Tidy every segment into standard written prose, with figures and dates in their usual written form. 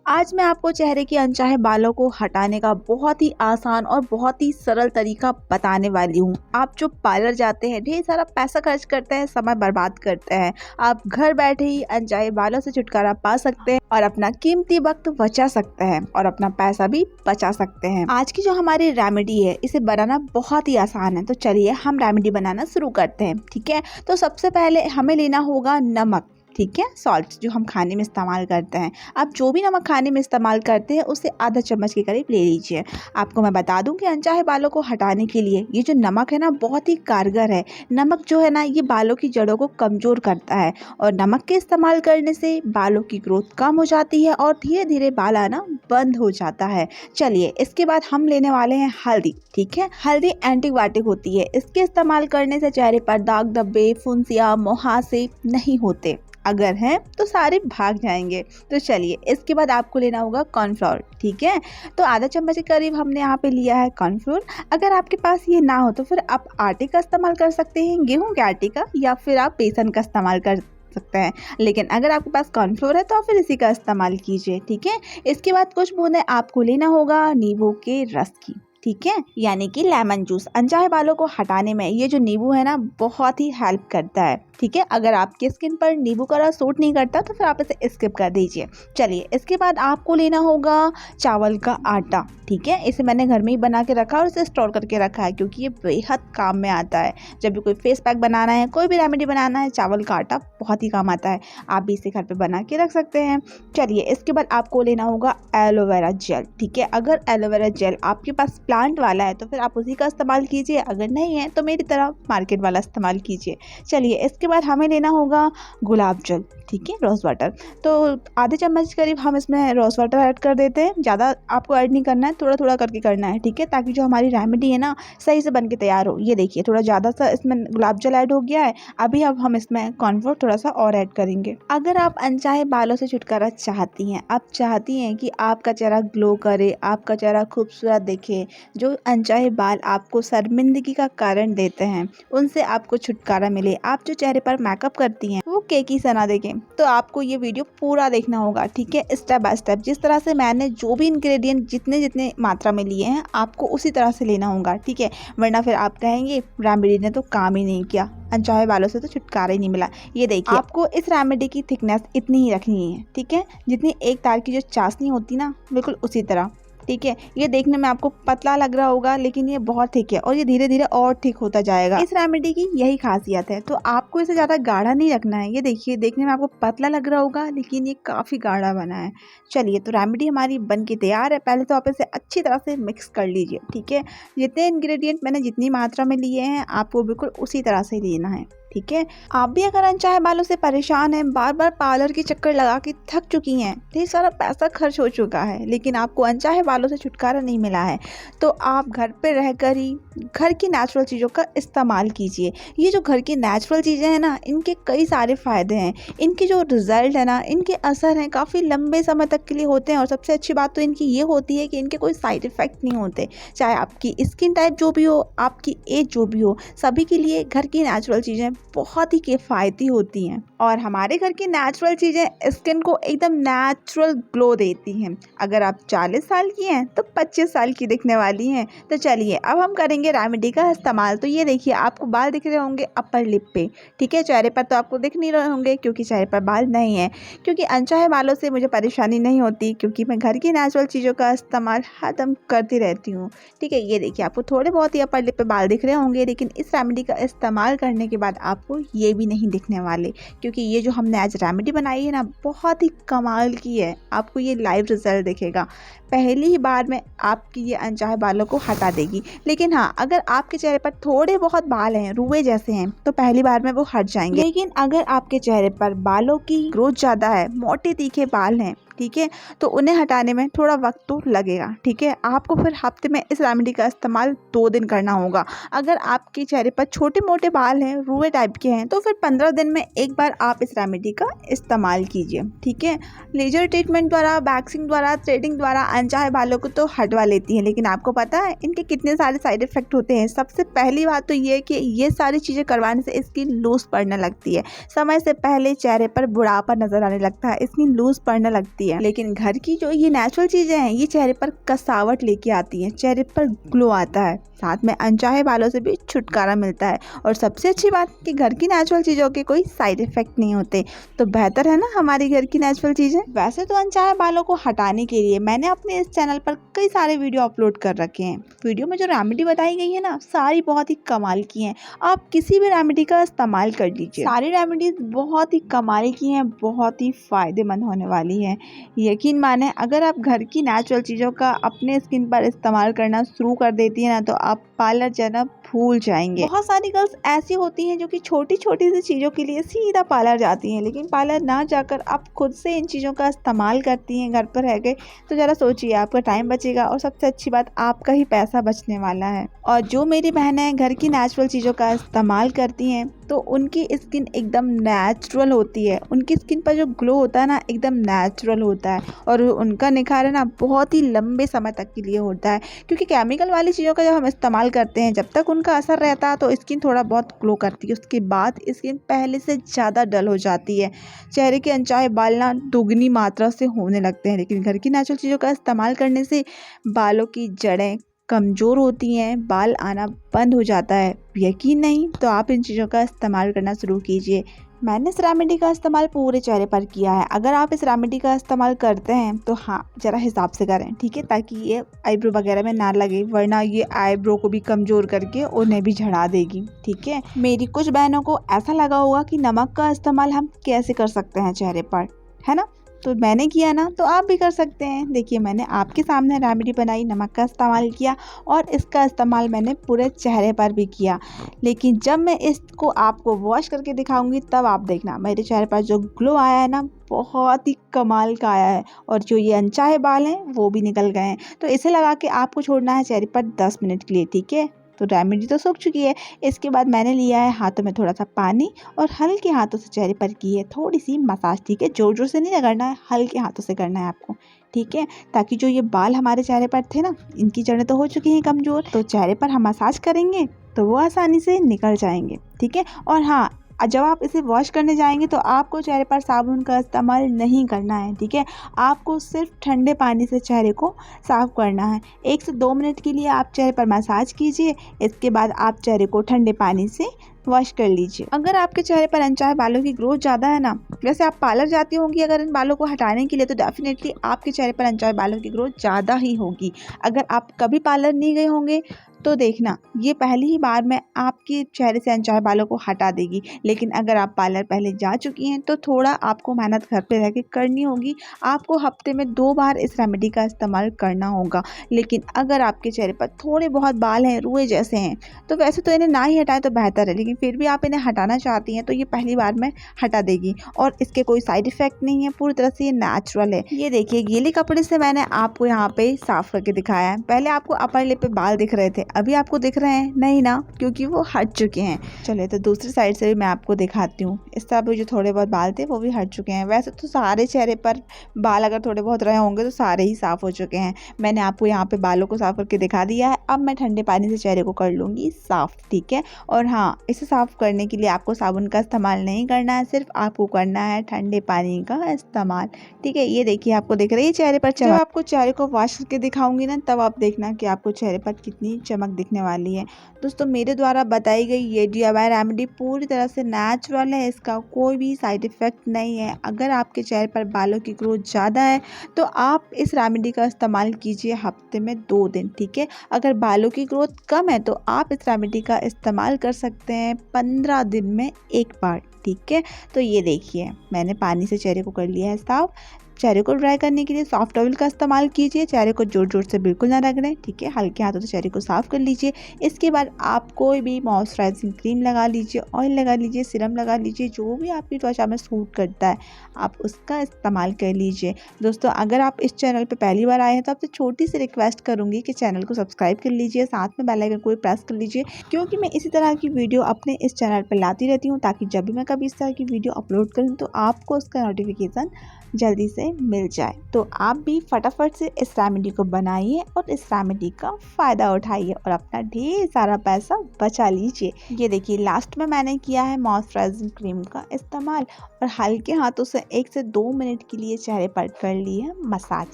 आज मैं आपको चेहरे के अनचाहे बालों को हटाने का बहुत ही आसान और बहुत ही सरल तरीका बताने वाली हूँ। आप जो पार्लर जाते हैं, ढेर सारा पैसा खर्च करते हैं, समय बर्बाद करते हैं, आप घर बैठे ही अनचाहे बालों से छुटकारा पा सकते हैं और अपना कीमती वक्त बचा सकते हैं और अपना पैसा भी बचा सकते हैं। आज की जो हमारी रेमेडी है, इसे बनाना बहुत ही आसान है। तो चलिए हम रेमेडी बनाना शुरू करते हैं। ठीक है, तो सबसे पहले हमें लेना होगा नमक। ठीक है, सॉल्ट जो हम खाने में इस्तेमाल करते हैं। आप जो भी नमक खाने में इस्तेमाल करते हैं उसे आधा चम्मच के करीब ले लीजिए। आपको मैं बता दूं कि अनचाहे बालों को हटाने के लिए ये जो नमक है ना, बहुत ही कारगर है। नमक जो है ना, ये बालों की जड़ों को कमज़ोर करता है और नमक के इस्तेमाल करने से बालों की ग्रोथ कम हो जाती है और धीरे धीरे बाल आना बंद हो जाता है। चलिए, इसके बाद हम लेने वाले हैं हल्दी। ठीक है, हल्दी एंटीबायोटिक होती है। इसके इस्तेमाल करने से चेहरे पर दाग धब्बे, फुंसियाँ, मुहासे नहीं होते। अगर हैं तो सारे भाग जाएंगे। तो चलिए, इसके बाद आपको लेना होगा कॉर्नफ्लोर। ठीक है, तो आधा चम्मच के करीब हमने यहाँ पे लिया है कॉर्नफ्लोर। अगर आपके पास ये ना हो तो फिर आप आटे का इस्तेमाल कर सकते हैं, गेहूं के आटे का, या फिर आप बेसन का इस्तेमाल कर सकते हैं। लेकिन अगर आपके पास कॉर्नफ्लोर है तो आप फिर इसी का इस्तेमाल कीजिए। ठीक है, इसके बाद कुछ बूंदें आपको लेना होगा नींबू के रस की। ठीक है, यानी कि लेमन जूस। अनचाहे बालों को हटाने में ये जो नींबू है ना, बहुत ही हेल्प करता है। ठीक है, अगर आपकी स्किन पर नींबू का रस सूट नहीं करता तो फिर आप इसे स्किप कर दीजिए। चलिए, इसके बाद आपको लेना होगा चावल का आटा। ठीक है, इसे मैंने घर में ही बना के रखा और इसे स्टोर करके रखा है क्योंकि ये बेहद काम में आता है। जब भी कोई फेस पैक बनाना है, कोई भी रेमेडी बनाना है, चावल का आटा बहुत ही काम आता है। आप भी इसे घर पे बना के रख सकते हैं। चलिए, इसके बाद आपको लेना होगा एलोवेरा जेल। ठीक है, अगर एलोवेरा जेल आपके पास प्लांट वाला है तो फिर आप उसी का इस्तेमाल कीजिए, अगर नहीं है तो मेरी तरह मार्केट वाला इस्तेमाल कीजिए। चलिए, इसके बाद हमें लेना होगा गुलाब जल। ठीक है, रोज़ वाटर। तो आधे चम्मच करीब हम इसमें रोज़ वाटर ऐड कर देते हैं। ज़्यादा आपको ऐड नहीं करना है, थोड़ा थोड़ा करके करना है। ठीक है, ताकि जो हमारी रेमेडी है ना, सही से बन के तैयार हो। ये देखिए, थोड़ा ज़्यादा सा इसमें गुलाब जल ऐड हो गया है। अभी अब हम इसमें कॉर्नफ्लोर थोड़ा सा और ऐड करेंगे। अगर आप अनचाहे बालों से छुटकारा चाहती हैं, आप चाहती हैं कि आपका चेहरा ग्लो करे, आपका चेहरा खूबसूरत दिखे, जो अनचाहे बाल आपको शर्मिंदगी का कारण देते हैं उनसे आपको छुटकारा मिले, आप जो चेहरे पर मेकअप करती हैं वो केकी से ना देखें, तो आपको ये वीडियो पूरा देखना होगा। ठीक है, स्टेप बाय स्टेप। जिस तरह से मैंने जो भी इंग्रेडिएंट जितने जितने मात्रा में लिए हैं, आपको उसी तरह से लेना होगा। ठीक है, वरना फिर आप कहेंगे रेमेडी ने तो काम ही नहीं किया, अनचाहे बालों से तो छुटकारा ही नहीं मिला। ये देखिए, आपको इस रेमेडी की थिकनेस इतनी ही रखनी है। ठीक है, जितनी एक तार की जो चाशनी होती ना, बिल्कुल उसी तरह। ठीक है, ये देखने में आपको पतला लग रहा होगा लेकिन ये बहुत थिक है और ये धीरे धीरे और थिक होता जाएगा। इस रेमेडी की यही खासियत है। तो आपको इसे ज़्यादा गाढ़ा नहीं रखना है। ये देखिए, देखने में आपको पतला लग रहा होगा लेकिन ये काफ़ी गाढ़ा बना है। चलिए, तो रेमेडी हमारी बन के तैयार है। पहले तो आप इसे अच्छी तरह से मिक्स कर लीजिए। ठीक है, जितने इंग्रेडिएंट मैंने जितनी मात्रा में लिए हैं, आपको बिल्कुल उसी तरह से लेना है। ठीक है, आप भी अगर अनचाहे बालों से परेशान हैं, बार बार पार्लर के चक्कर लगा के थक चुकी हैं, ढेर सारा पैसा खर्च हो चुका है लेकिन आपको अनचाहे बालों से छुटकारा नहीं मिला है, तो आप घर पे रहकर ही घर की नेचुरल चीज़ों का इस्तेमाल कीजिए। ये जो घर की नेचुरल चीज़ें हैं ना, इनके कई सारे फ़ायदे हैं। इनके जो रिज़ल्ट है ना, इनके असर हैं काफ़ी लंबे समय तक के लिए होते हैं और सबसे अच्छी बात तो इनकी ये होती है कि इनके कोई साइड इफ़ेक्ट नहीं होते। चाहे आपकी स्किन टाइप जो भी हो, आपकी एज जो भी हो, सभी के लिए घर की नेचुरल चीज़ें बहुत ही किफ़ायती होती हैं और हमारे घर की नेचुरल चीज़ें स्किन को एकदम नेचुरल ग्लो देती हैं। अगर आप 40 साल की हैं तो 25 साल की दिखने वाली हैं। तो चलिए, अब हम करेंगे रेमेडी का इस्तेमाल। तो ये देखिए, आपको बाल दिख रहे होंगे अपर लिप पे। ठीक है, चेहरे पर तो आपको दिख नहीं रहे होंगे क्योंकि चेहरे पर बाल नहीं है। क्योंकि अनचाहे बालों से मुझे परेशानी नहीं होती क्योंकि मैं घर की नेचुरल चीज़ों का इस्तेमाल हरदम करती रहती हूँ। ठीक है, ये देखिए, आपको थोड़े बहुत ही अपर लिप पे बाल दिख रहे होंगे लेकिन इस रेमेडी का इस्तेमाल करने के बाद आपको ये भी नहीं दिखने वाले क्योंकि ये जो हमने आज रेमेडी बनाई है ना, बहुत ही कमाल की है। आपको ये लाइव रिजल्ट दिखेगा, पहली ही बार में आपकी ये अनचाहे बालों को हटा देगी। लेकिन हाँ, अगर आपके चेहरे पर थोड़े बहुत बाल हैं, रुए जैसे हैं, तो पहली बार में वो हट जाएंगे। लेकिन अगर आपके चेहरे पर बालों की ग्रोथ ज़्यादा है, मोटे तीखे बाल हैं, ठीक है, तो उन्हें हटाने में थोड़ा वक्त तो लगेगा। ठीक है, आपको फिर हफ्ते में इस रेमेडी का इस्तेमाल 2 दिन करना होगा। अगर आपके चेहरे पर छोटे मोटे बाल हैं, रुए टाइप के हैं, तो फिर 15 दिन में एक बार आप इस रेमेडी का इस्तेमाल कीजिए। ठीक है, लेजर ट्रीटमेंट द्वारा, वैक्सिंग द्वारा, थ्रेडिंग द्वारा अनचाहे बालों को तो हटवा लेती हैं, लेकिन आपको पता है इनके कितने सारे साइड इफेक्ट होते हैं। सबसे पहली बात तो ये कि ये सारी चीज़ें करवाने से स्किन लूज पड़ने लगती है, समय से पहले चेहरे पर बुढ़ापा नजर आने लगता है, स्किन लूज पड़ने लगती करती है, लेकिन घर की जो ये नेचुरल चीजें हैं ये चेहरे पर कसावट लेके आती हैं, चेहरे पर ग्लो आता है, साथ में अनचाहे बालों से भी छुटकारा मिलता है। और सबसे अच्छी बात कि घर की नेचुरल चीज़ों के कोई साइड इफेक्ट नहीं होते, तो बेहतर है ना हमारी घर की नेचुरल चीज़ें। वैसे तो अनचाहे बालों को हटाने के लिए मैंने अपने इस चैनल पर कई सारे वीडियो अपलोड कर रखे हैं। वीडियो में जो रेमेडी बताई गई है ना, सारी बहुत ही कमाल की हैं। आप किसी भी रेमेडी का इस्तेमाल कर लीजिए, सारी रेमेडीज बहुत ही कमाल की हैं, बहुत ही फायदेमंद होने वाली है। यकीन माने, अगर आप घर की नेचुरल चीज़ों का अपने स्किन पर इस्तेमाल करना शुरू कर देती है ना, तो आप पार्लर जाना भूल जाएंगे। बहुत सारी गर्ल्स ऐसी होती हैं जो कि छोटी छोटी सी चीज़ों के लिए सीधा पार्लर जाती हैं, लेकिन पार्लर ना जाकर आप खुद से इन चीज़ों का इस्तेमाल करती हैं घर पर रह गए, तो ज़रा सोचिए, आपका टाइम बचेगा और सबसे अच्छी बात, आपका ही पैसा बचने वाला है। और जो मेरी बहनें घर की नेचुरल चीज़ों का इस्तेमाल करती हैं तो उनकी स्किन एकदम नेचुरल होती है, उनकी स्किन पर जो ग्लो होता है ना, एकदम नेचुरल होता है, और उनका निखार है ना बहुत ही लंबे समय तक के लिए होता है। क्योंकि केमिकल वाली चीज़ों का जब हम इस्तेमाल करते हैं, जब तक उनका असर रहता है तो स्किन थोड़ा बहुत ग्लो करती है, उसके बाद स्किन पहले से ज़्यादा डल हो जाती है, चेहरे के अनचाहे बाल ना दुगनी मात्रा से होने लगते हैं। लेकिन घर की नेचुरल चीज़ों का इस्तेमाल करने से बालों की जड़ें कमज़ोर होती हैं, बाल आना बंद हो जाता है। यकीन नहीं तो आप इन चीज़ों का इस्तेमाल करना शुरू कीजिए। मैंने इस रेमेडी का इस्तेमाल पूरे चेहरे पर किया है। अगर आप इस रेमेडी का इस्तेमाल करते हैं तो हाँ, ज़रा हिसाब से करें, ठीक है, ताकि ये आईब्रो वगैरह में ना लगे, वरना ये आईब्रो को भी कमज़ोर करके उन्हें भी झड़ा देगी, ठीक है। मेरी कुछ बहनों को ऐसा लगा होगा कि नमक का इस्तेमाल हम कैसे कर सकते हैं चेहरे पर, है ना, तो मैंने किया ना, तो आप भी कर सकते हैं। देखिए, मैंने आपके सामने रेमेडी बनाई, नमक का इस्तेमाल किया, और इसका इस्तेमाल मैंने पूरे चेहरे पर भी किया। लेकिन जब मैं इसको आपको वॉश करके दिखाऊंगी, तब आप देखना मेरे चेहरे पर जो ग्लो आया है ना, बहुत ही कमाल का आया है, और जो ये अनचाहे बाल हैं वो भी निकल गए हैं। तो इसे लगा के आपको छोड़ना है चेहरे पर 10 मिनट के लिए, ठीक है। तो रेमेडी तो सूख चुकी है। इसके बाद मैंने लिया है हाथों में थोड़ा सा पानी, और हल्के हाथों से चेहरे पर की है थोड़ी सी मसाज, ठीक है, जोर जोर से नहीं रगड़ना है, हल्के हाथों से करना है आपको, ठीक है, ताकि जो ये बाल हमारे चेहरे पर थे ना, इनकी जड़ें तो हो चुकी हैं कमज़ोर, तो चेहरे पर हम मसाज करेंगे तो वो आसानी से निकल जाएंगे, ठीक है। और हाँ, जब आप इसे वॉश करने जाएंगे तो आपको चेहरे पर साबुन का इस्तेमाल नहीं करना है, ठीक है। आपको सिर्फ ठंडे पानी से चेहरे को साफ़ करना है। 1 से 2 मिनट के लिए आप चेहरे पर मसाज कीजिए, इसके बाद आप चेहरे को ठंडे पानी से वॉश कर लीजिए। अगर आपके चेहरे पर अनचाहे बालों की ग्रोथ ज़्यादा है ना, वैसे आप पार्लर जाती होंगी अगर इन बालों को हटाने के लिए, तो डेफिनेटली आपके चेहरे पर अनचाहे बालों की ग्रोथ ज़्यादा ही होगी। अगर आप कभी पार्लर नहीं गए होंगे तो देखना, ये पहली ही बार में आपके चेहरे से अनचाहे बालों को हटा देगी। लेकिन अगर आप पार्लर पहले जा चुकी हैं तो थोड़ा आपको मेहनत घर पे रह के करनी होगी। आपको हफ्ते में 2 बार इस रेमेडी का इस्तेमाल करना होगा। लेकिन अगर आपके चेहरे पर थोड़े बहुत बाल हैं, रुए जैसे हैं, तो वैसे तो इन्हें ना ही हटाएं तो बेहतर है, लेकिन फिर भी आप इन्हें हटाना चाहती हैं तो ये पहली बार में हटा देगी, और इसके कोई साइड इफेक्ट नहीं है, पूरी तरह से ये नेचुरल है। ये देखिए, गीले कपड़े से मैंने आपको यहाँ पे साफ करके दिखाया है। पहले आपको अपर लिप पे बाल दिख रहे थे, अभी आपको दिख रहे हैं नहीं ना, क्योंकि वो हट चुके हैं। चलिए, तो दूसरी साइड से भी मैं आपको दिखाती हूँ। इस तरह भी जो थोड़े बहुत बाल थे वो भी हट चुके हैं। वैसे तो सारे चेहरे पर बाल अगर थोड़े बहुत रहे होंगे तो सारे ही साफ़ हो चुके हैं। मैंने आपको यहाँ पे बालों को साफ़ करके दिखा दिया है। अब मैं ठंडे पानी से चेहरे को कर लूँगी साफ़, ठीक है। और हाँ, इसे साफ़ करने के लिए आपको साबुन का इस्तेमाल नहीं करना है, सिर्फ आपको करना है ठंडे पानी का इस्तेमाल, ठीक है। ये देखिए, आपको दिख रही है चेहरे पर चमक। जब आपको चेहरे को वॉश करके दिखाऊंगी ना, तब आप देखना कि आपको चेहरे पर कितनी चमक दिखने वाली है। दोस्तों, मेरे द्वारा बताई गई ये DIY रेमेडी पूरी तरह से नेचुरल है, इसका कोई भी साइड इफ़ेक्ट नहीं है। अगर आपके चेहरे पर बालों की ग्रोथ ज़्यादा है तो आप इस रेमेडी का इस्तेमाल कीजिए हफ्ते में 2 दिन, ठीक है। अगर बालों की ग्रोथ कम है तो आप इस रेमेडी का इस्तेमाल कर सकते हैं 15 दिन में 1 बार, ठीक है। तो ये देखिए, मैंने पानी से चेहरे को कर लिया है साफ। चेहरे को ड्राई करने के लिए सॉफ्ट ऑयल का इस्तेमाल कीजिए। चेहरे को जोर जोर से बिल्कुल ना रगड़ें, ठीक है, हल्के हाथों से चेहरे को साफ़ कर लीजिए। इसके बाद आप कोई भी मॉइस्चराइजिंग क्रीम लगा लीजिए, ऑयल लगा लीजिए, सीरम लगा लीजिए, जो भी आपकी त्वचा में सूट करता है आप उसका इस्तेमाल कर लीजिए। दोस्तों, अगर आप इस चैनल पर पहली बार आए हैं तो आपसे छोटी सी रिक्वेस्ट करूँगी कि चैनल को सब्सक्राइब कर लीजिए, साथ में बेल आइकन को भी प्रेस कर लीजिए, क्योंकि मैं इसी तरह की वीडियो अपने इस चैनल पर लाती रहती हूँ, ताकि जब भी मैं कभी इस तरह की वीडियो अपलोड करूँ तो आपको उसका नोटिफिकेशन जल्दी से मिल जाए। तो आप भी फटाफट से इस रेमेडी को बनाइए और इस रेमेडी का फ़ायदा उठाइए और अपना ढेर सारा पैसा बचा लीजिए। ये देखिए लास्ट में मैंने किया है मॉइस्चराइजिंग क्रीम का इस्तेमाल और हल्के हाथों से 1 से 2 मिनट के लिए चेहरे पर कर ली है मसाज।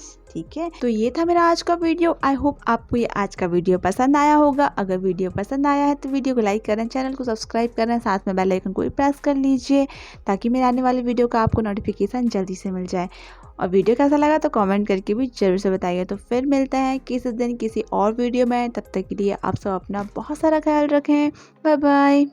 ठीक है, तो ये था मेरा आज का वीडियो। आई होप आपको ये आज का वीडियो पसंद आया होगा। अगर वीडियो पसंद आया है तो वीडियो को लाइक करें, चैनल को सब्सक्राइब करें, साथ में बेल आइकन को भी प्रेस कर लीजिए ताकि मेरे आने वाली वीडियो का आपको नोटिफिकेशन जल्दी से मिल जाए। और वीडियो कैसा लगा तो कमेंट करके भी ज़रूर से बताइए। तो फिर मिलते हैं किसी दिन किसी और वीडियो में। तब तक के लिए आप सब अपना बहुत सारा ख्याल रखें। Bye bye.